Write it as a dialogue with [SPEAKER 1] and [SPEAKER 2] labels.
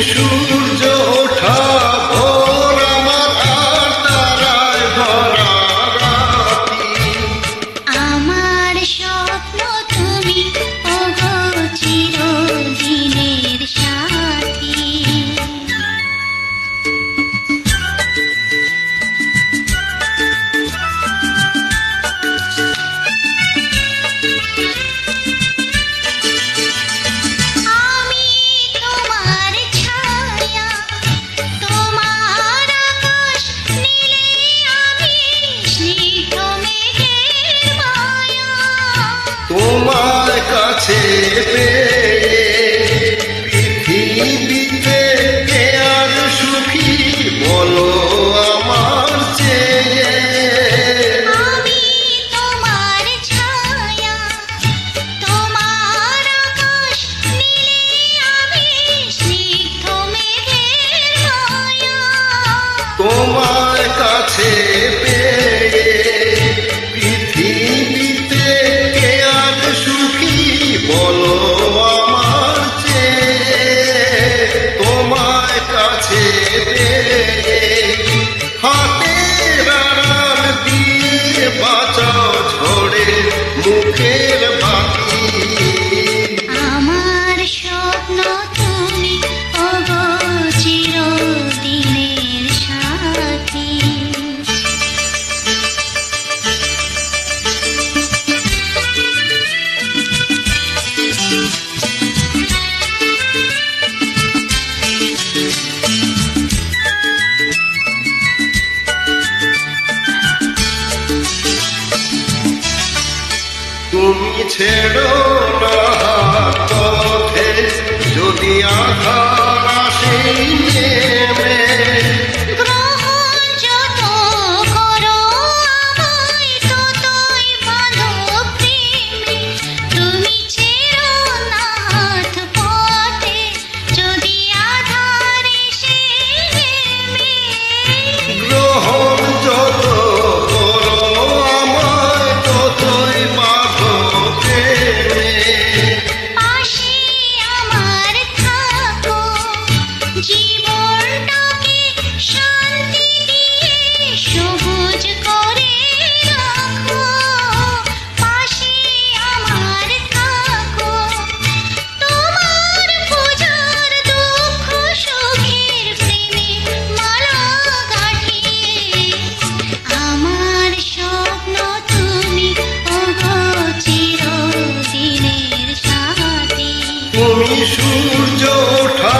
[SPEAKER 1] সূর্য ওঠা ভোর আমার আর তারায় ভরা রাতি।
[SPEAKER 2] আমার স্বপ্ন তুমি ওগো চিরদিনের সাথী। আমি তোমার ছায়া, তোমার আকাশ নীলে, আমি স্নিগ্ধ মেঘের মায়া।
[SPEAKER 1] তোমার কাছে পেয়ে পৃথিবীতে কে আর সুখী বলো আমার চেয়ে।
[SPEAKER 2] আমি তোমার ছায়া, তোমার আকাশ নীলে, আমি স্নিগ্ধ মেঘের মায়া।
[SPEAKER 1] তোমার কাছে পেয়ে পৃথিবীতে কে আর সুখী বলো আমার চেয়ে। তোমার কাছে পেয়ে হাতের আড়াল দিয়ে বাঁচাও ঝড়ে মুখের বাতি।
[SPEAKER 2] আমার স্বপ্ন তুমি ওগো চিরদিনের সাথী।
[SPEAKER 1] তুমি ছেড়ো না হাত পথে যদি আধার আসে নেমে।
[SPEAKER 2] গ্রহণ যত করো আমায় ততই বাঁধো প্রেমে। তুমি ছেড়ো না হাত পথে যদি আধার এসে নেমে।
[SPEAKER 1] গ্রহণ যত করো আমায় ততই বাঁধো প্রেমে।
[SPEAKER 2] পাশে আমার থাকো, জীবনটাকে শান্তি দিয়ে সবুজ করে রাখো। পাশে আমার থাকো, তোমার পূজার দুঃখ সুখের প্রেমে মালা গাঁথিয়ে। আমার স্বপ্ন তুমি ওগো চিরদিনের সাথী।
[SPEAKER 1] তুমি সূর্য ওঠা